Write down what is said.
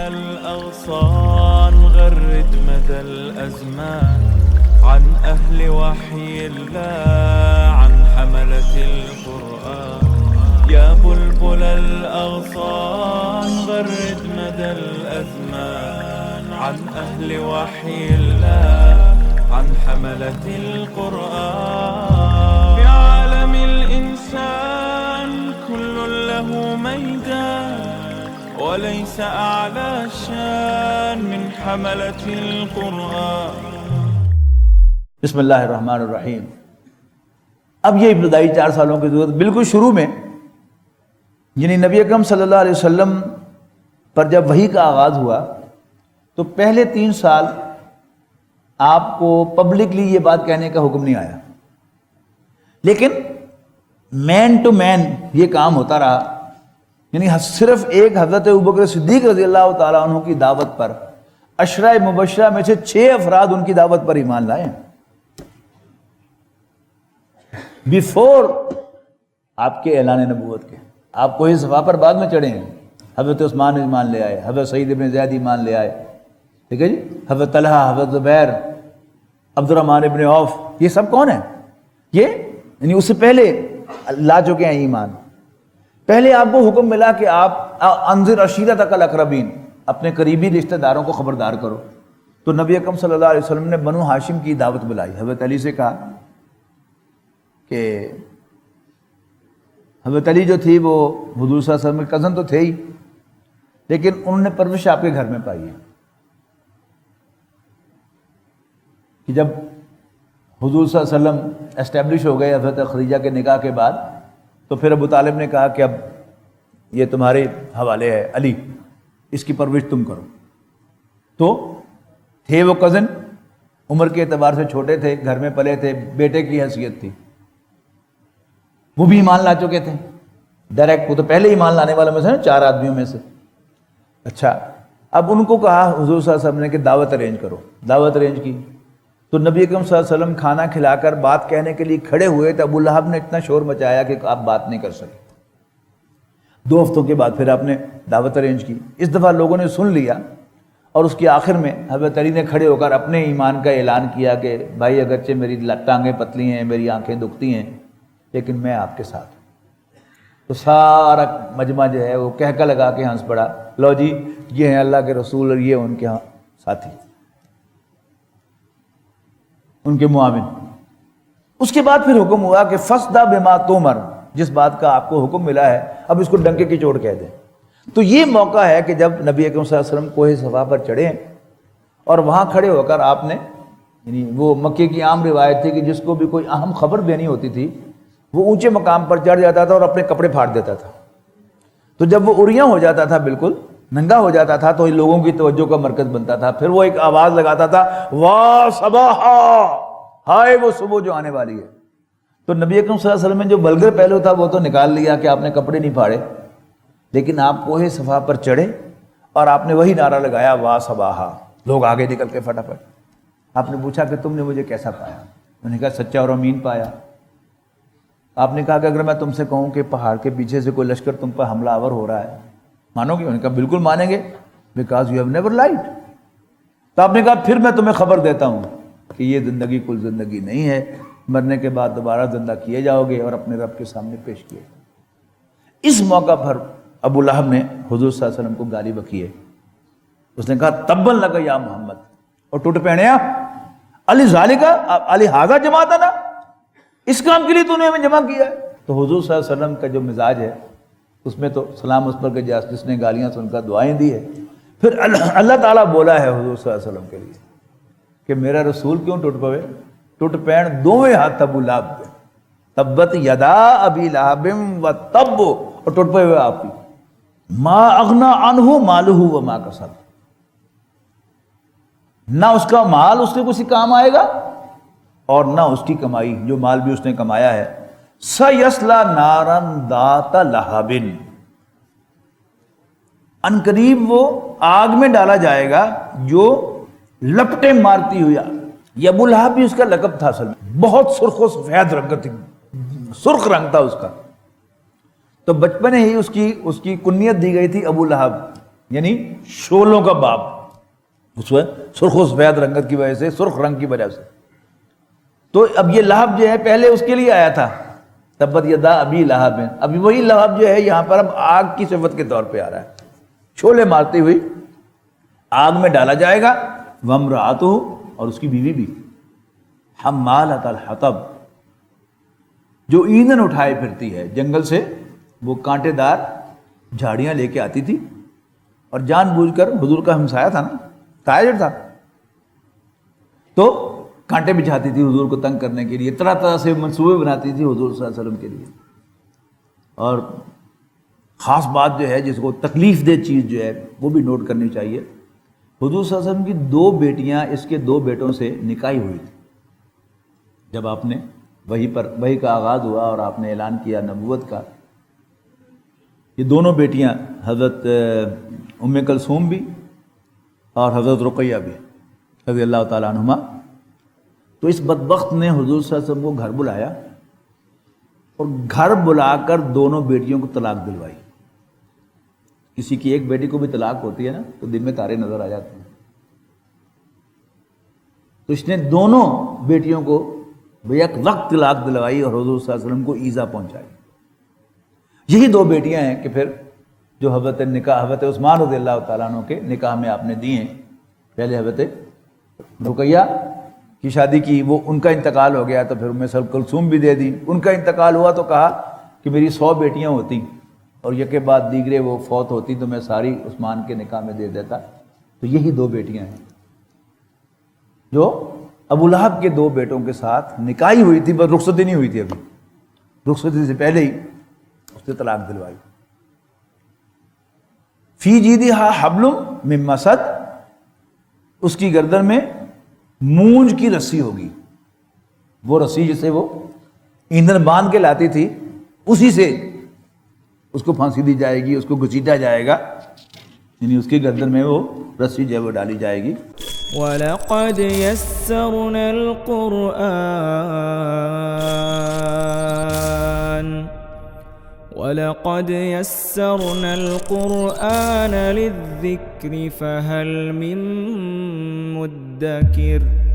الأغصان غرد مدى الأزمان عن أهل وحي الله عن حملة القرآن يا بلبل الأغصان غرد مدى الأزمان عن أهل وحي الله عن حملة القرآن في عالم الإنسان كل له ميدان وليس أعلى شان من حملة القرآن. بسم اللہ الرحمن الرحیم. اب یہ ابتدائی 4 سالوں کی ضرورت بالکل شروع میں، یعنی نبی اکرم صلی اللہ علیہ وسلم پر جب وحی کا آغاز ہوا تو پہلے 3 سال آپ کو پبلکلی یہ بات کہنے کا حکم نہیں آیا، لیکن مین ٹو مین یہ کام ہوتا رہا. یعنی صرف ایک حضرت ابوبکر صدیق رضی اللہ تعالیٰ عنہ کی دعوت پر عشرہ مبشرہ میں سے 6 افراد ان کی دعوت پر ایمان لائے ہیں. بیفور آپ کے اعلان نبوت کے آپ کوئی صفحہ پر بعد میں چڑھے ہیں. حضرت عثمان ایمان لے آئے، حضرت سعید ابن زید ایمان لے آئے، ٹھیک ہے جی، حضرت طلحہ، حضرت زبیر، عبد الرحمن ابن عوف، یہ سب کون ہیں؟ یہ یعنی اس سے پہلے لا چکے ہیں ایمان. پہلے آپ کو حکم ملا کہ آپ انذر عشیرتک الاقربین، اپنے قریبی رشتہ داروں کو خبردار کرو. تو نبی اکرم صلی اللہ علیہ وسلم نے بنو ہاشم کی دعوت بلائی. حضرت علی سے کہا کہ حضرت علی جو تھی وہ حضور صلی اللہ علیہ وسلم کے کزن تو تھے ہی، لیکن انہوں نے پرورش آپ کے گھر میں پائی ہے. کہ جب حضور صلی اللہ علیہ وسلم اسٹیبلش ہو گئے حضرت خدیجہ کے نکاح کے بعد، تو پھر ابو طالب نے کہا کہ اب یہ تمہارے حوالے ہے علی، اس کی پرورش تم کرو. تو تھے وہ کزن، عمر کے اعتبار سے چھوٹے تھے، گھر میں پلے تھے، بیٹے کی حیثیت تھی. وہ بھی ایمان لا چکے تھے ڈائریکٹ، وہ تو پہلے ایمان لانے والوں میں سے 4 آدمیوں میں سے. اچھا، اب ان کو کہا حضور صلی اللہ علیہ وسلم نے کہ دعوت ارینج کرو. دعوت ارینج کی تو نبی اکرم صلی اللہ علیہ وسلم کھانا کھلا کر بات کہنے کے لیے کھڑے ہوئے تو ابو لہب نے اتنا شور مچایا کہ آپ بات نہیں کر سکے. 2 ہفتوں کے بعد پھر آپ نے دعوت ارینج کی. اس دفعہ لوگوں نے سن لیا اور اس کے آخر میں حضرت علی نے کھڑے ہو کر اپنے ایمان کا اعلان کیا کہ بھائی اگرچہ میری ٹانگیں پتلی ہیں، میری آنکھیں دکھتی ہیں، لیکن میں آپ کے ساتھ ہوں. تو سارا مجمع جو ہے وہ کہکا لگا کے ہنس پڑا، لو جی یہ ہیں اللہ کے رسول اور یہ ان کے ساتھی، ان کے معاون. اس کے بعد پھر حکم ہوا کہ فَاصْدَعْ بِمَا تُؤْمَرُ، جس بات کا آپ کو حکم ملا ہے اب اس کو ڈنکے کی چوٹ کہہ دیں. تو یہ موقع ہے کہ جب نبی اکرم صلی اللہ علیہ وسلم کوہ صفا پر چڑھے اور وہاں کھڑے ہو کر آپ نے، یعنی وہ مکے کی عام روایت تھی کہ جس کو بھی کوئی اہم خبر دینی ہوتی تھی وہ اونچے مقام پر چڑھ جاتا تھا اور اپنے کپڑے پھاڑ دیتا تھا. تو جب وہ عریاں ہو جاتا تھا، بالکل ننگا ہو جاتا تھا، تو لوگوں کی توجہ کا مرکز بنتا تھا. پھر وہ ایک آواز لگاتا تھا، واہ صباحا، ہائے وہ صبح جو آنے والی ہے. تو نبی اکرم صلی اللہ علیہ وسلم میں جو بلگر پہلو تھا وہ تو نکال لیا کہ آپ نے کپڑے نہیں پھاڑے، لیکن آپ کوہ صفا پر چڑھے اور آپ نے وہی نعرہ لگایا، واہ صباحا. لوگ آگے نکل کے فٹافٹ. آپ نے پوچھا کہ تم نے مجھے کیسا پایا؟ انہوں نے کہا سچا اور امین پایا. آپ نے کہا کہ اگر میں تم سے کہوں کہ پہاڑ کے پیچھے سے کوئی لشکر تم پر حملہ آور ہو رہا ہے، مانو گے؟ انہوں نے کہا بالکل مانیں گے، بیکاز یو ہیو نیور لائڈ. تو آپ نے کہا پھر میں تمہیں خبر دیتا ہوں کہ یہ زندگی کل زندگی نہیں ہے، مرنے کے بعد دوبارہ زندہ کیے جاؤ گے اور اپنے رب کے سامنے پیش کیے. اس موقع پر ابو لہب نے حضور صلی اللہ علیہ وسلم کو گالی بکی ہے. اس نے کہا تبا لک یا محمد، اور ٹوٹ پہنیا علی ذالک علی ھذا جماعتنا، اس کام کے لیے تو نے ہمیں جمع کیا ہے. تو حضور صلی اللہ علیہ وسلم کا جو مزاج ہے اس میں تو سلام اس پر کہ جس نے گالیاں سن کر دعائیں دی ہے. پھر اللہ تعالیٰ بولا ہے حضور صلی اللہ علیہ وسلم کے لیے کہ میرا رسول کیوں ٹوٹ پوے؟ ٹوٹ پین دوویں ہاتھ ابو لہب پہ، تبت یدا ابی لہب و تب، اور ٹوٹ پے ہوئے آپ ہی. ما اغنا عنہ مالہ وما کسب، نہ اس کا مال اس کے کسی کام آئے گا اور نہ اس کی کمائی، جو مال بھی اس نے کمایا ہے. سیصلی نارا ذات لہب، ان قریب وہ آگ میں ڈالا جائے گا جو لپٹیں مارتی ہوئی آگ. یہ ابو لہب بھی اس کا لقب تھا، اصل میں بہت سرخ و سفید رنگ تھی، سرخ رنگ تھا اس کا. تو بچپن ہی اس کی کنیت دی گئی تھی ابو لہب، یعنی شولوں کا باپ، اس میں سرخ و سفید رنگت کی وجہ سے، سرخ رنگ کی وجہ سے. تو اب یہ لہب جو ہے پہلے اس کے لیے آیا تھا، تبت یدا ابی لہب، ابھی وہی لہب جو ہے یہاں پر اب آگ کی صفت کے طور پہ آ رہا ہے. شعلے مارتے ہوئے آگ میں ڈالا جائے گا. وامرأتہ، اور اس کی بیوی بھی، حمالۃ الحطب، جو ایندھن اٹھائے پھرتی ہے جنگل سے، وہ کانٹے دار جھاڑیاں لے کے آتی تھی، اور جان بوجھ کر حضور کا ہمسایہ تھا نا، تاجر تھا، تو کانٹے بچھاتی تھی حضور کو تنگ کرنے کے لیے، طرح طرح سے منصوبے بناتی تھی حضور صلی اللہ علیہ وسلم کے لیے. اور خاص بات جو ہے جس کو تکلیف دہ چیز جو ہے وہ بھی نوٹ کرنی چاہیے، حضور صلی اللہ علیہ وسلم کی 2 بیٹیاں اس کے 2 بیٹوں سے نکاح ہوئی تھی. جب آپ نے وحی کا آغاز ہوا اور آپ نے اعلان کیا نبوت کا، یہ دونوں بیٹیاں حضرت ام کلثوم بھی اور حضرت رقیہ بھی رضی اللہ تعالیٰ عنہما. تو اس بدبخت نے حضور صلی اللہ علیہ وسلم کو گھر بلایا، اور گھر بلا کر دونوں بیٹیوں کو طلاق دلوائی. کسی کی ایک بیٹی کو بھی طلاق ہوتی ہے نا تو دن میں تارے نظر آ جاتے ہیں. تو اس نے دونوں بیٹیوں کو بیک وقت طلاق دلوائی اور حضور صلی اللہ علیہ وسلم کو ایذا پہنچائی. یہی 2 بیٹیاں ہیں کہ پھر جو حضرت عثمان رضی اللہ تعالیٰ عنہ کے نکاح میں آپ نے دی ہیں. پہلے حضرت رقیہ کی شادی کی، وہ ان کا انتقال ہو گیا تو پھر ام کلثوم بھی دے دی. ان کا انتقال ہوا تو کہا کہ میری 100 بیٹیاں ہوتی اور یہ کے بعد دیگرے وہ فوت ہوتی تو میں ساری عثمان کے نکاح میں دے دیتا. تو یہی 2 بیٹیاں ہیں جو ابو لہب کے 2 بیٹوں کے ساتھ نکاحی ہوئی تھی، پر رخصتی نہیں ہوئی تھی، ابھی رخصتی سے پہلے ہی اس نے طلاق دلوائی. فی جیدہا حبل من مسد، اس کی گردن میں مونج کی رسی ہوگی. وہ رسی جسے وہ ایندھن باندھ کے لاتی تھی، اسی سے اس کو پھانسی دی جائے گی، اس کو گھسیٹا جائے گا، یعنی اس کی گردن میں وہ رسی جو ہے وہ ڈالی جائے گی. وَلَقَدْ يَسَّرْنَا الْقُرْآنَ لِلذِّكْرِ فَهَلْ مِن مُّدَّكِرٍ